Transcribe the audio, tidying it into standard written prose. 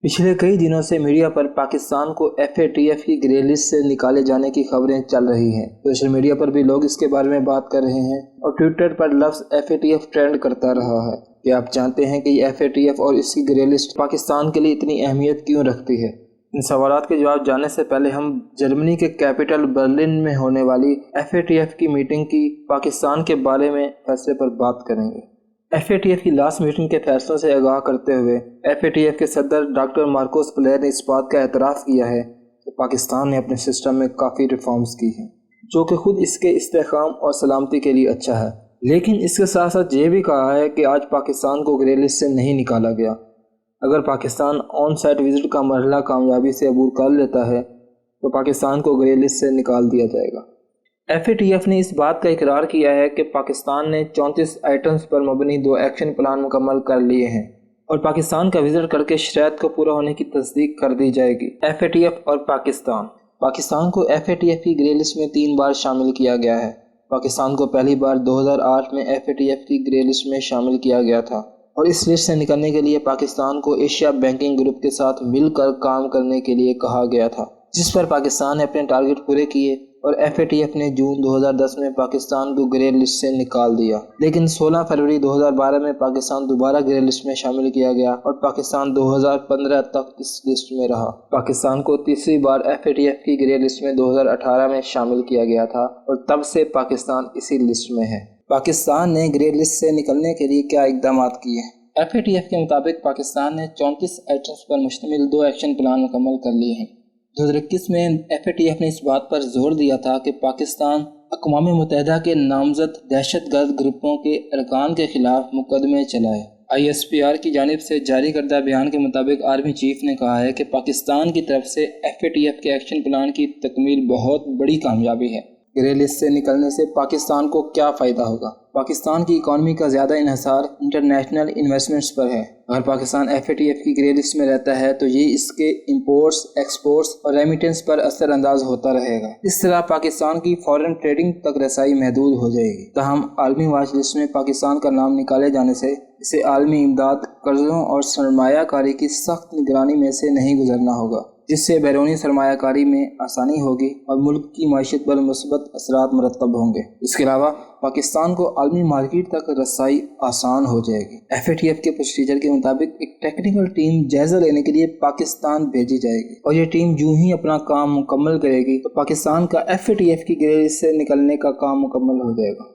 پچھلے کئی دنوں سے میڈیا پر پاکستان کو FATF کی گرے لسٹ سے نکالے جانے کی خبریں چل رہی ہیں۔ سوشل میڈیا پر بھی لوگ اس کے بارے میں بات کر رہے ہیں اور ٹویٹر پر لفظ FATF ٹرینڈ کرتا رہا ہے۔ کیا آپ جانتے ہیں کہ یہ FATF اور اس کی گرے لسٹ پاکستان کے لیے اتنی اہمیت کیوں رکھتی ہے؟ ان سوالات کے جواب جاننے سے پہلے ہم جرمنی کے کیپٹل برلن میں ہونے والی FATF کی میٹنگ کی پاکستان کے بارے میں فیصلے پر بات کریں گے۔ FATF کی لاسٹ میٹنگ کے فیصلوں سے آگاہ کرتے ہوئے FATF کے صدر ڈاکٹر مارکوس پلیر نے اس بات کا اعتراف کیا ہے کہ پاکستان نے اپنے سسٹم میں کافی ریفارمز کی ہیں، جو کہ خود اس کے استحکام اور سلامتی کے لیے اچھا ہے، لیکن اس کے ساتھ ساتھ یہ بھی کہا ہے کہ آج پاکستان کو گرے لسٹ سے نہیں نکالا گیا۔ اگر پاکستان آن سائٹ وزٹ کا مرحلہ کامیابی سے عبور کر لیتا ہے تو پاکستان کو گرے لسٹ سے نکال دیا جائے گا۔ FATF نے اس بات کا اقرار کیا ہے کہ پاکستان نے 34 آئٹمز پر مبنی 2 ایکشن پلان مکمل کر لیے ہیں اور پاکستان کا وزٹ کر کے شرائط کو پورا ہونے کی تصدیق کر دی جائے گی۔ FATF اور پاکستان کو FATF کی گرے لسٹ میں 3 بار شامل کیا گیا ہے۔ پاکستان کو پہلی بار 2008 میں FATF کی گرے لسٹ میں شامل کیا گیا تھا اور اس لسٹ سے نکلنے کے لیے پاکستان کو ایشیا بینکنگ گروپ کے ساتھ مل کر کام کرنے کے لیے کہا گیا تھا، جس پر پاکستان نے اپنے ٹارگٹ پورے کیے اور FATF نے جون 2010 میں پاکستان کو گرے لسٹ سے نکال دیا، لیکن 16 فروری 2012 میں پاکستان دوبارہ گرے لسٹ میں شامل کیا گیا اور پاکستان 2015 تک اس لسٹ میں رہا۔ پاکستان کو تیسری بار FATF کی گرے لسٹ میں 2018 میں شامل کیا گیا تھا اور تب سے پاکستان اسی لسٹ میں ہے۔ پاکستان نے گرے لسٹ سے نکلنے کے لیے کیا اقدامات کیے ہیں؟ FATF کے مطابق پاکستان نے 34 آئٹمز پر مشتمل 2 ایکشن پلان مکمل کر لیے ہیں۔ 2021 میں FATF نے اس بات پر زور دیا تھا کہ پاکستان اقوام متحدہ کے نامزد دہشت گرد گروپوں کے ارکان کے خلاف مقدمے چلائے۔ ISPR کی جانب سے جاری کردہ بیان کے مطابق آرمی چیف نے کہا ہے کہ پاکستان کی طرف سے FATF کے ایکشن پلان کی تکمیل بہت بڑی کامیابی ہے۔ گرے لسٹ سے نکلنے سے پاکستان کو کیا فائدہ ہوگا؟ پاکستان کی اکانومی کا زیادہ انحصار انٹرنیشنل انویسٹمنٹس پر ہے۔ اگر پاکستان FATF کی گرے لسٹ میں رہتا ہے تو یہ اس کے امپورٹس، ایکسپورٹس اور ریمیٹنس پر اثر انداز ہوتا رہے گا۔ اس طرح پاکستان کی فورن ٹریڈنگ تک رسائی محدود ہو جائے گی۔ تاہم عالمی واچ لسٹ میں پاکستان کا نام نکالے جانے سے اسے عالمی امداد، قرضوں اور سرمایہ کاری کی سخت نگرانی میں سے نہیں گزرنا ہوگا، جس سے بیرونی سرمایہ کاری میں آسانی ہوگی اور ملک کی معیشت پر مثبت اثرات مرتب ہوں گے۔ اس کے علاوہ پاکستان کو عالمی مارکیٹ تک رسائی آسان ہو جائے گی۔ FATF کے پروسیجر کے مطابق ایک ٹیکنیکل ٹیم جائزہ لینے کے لیے پاکستان بھیجی جائے گی اور یہ ٹیم جو ہی اپنا کام مکمل کرے گی تو پاکستان کا FATF کی گرے لسٹ سے نکلنے کا کام مکمل ہو جائے گا۔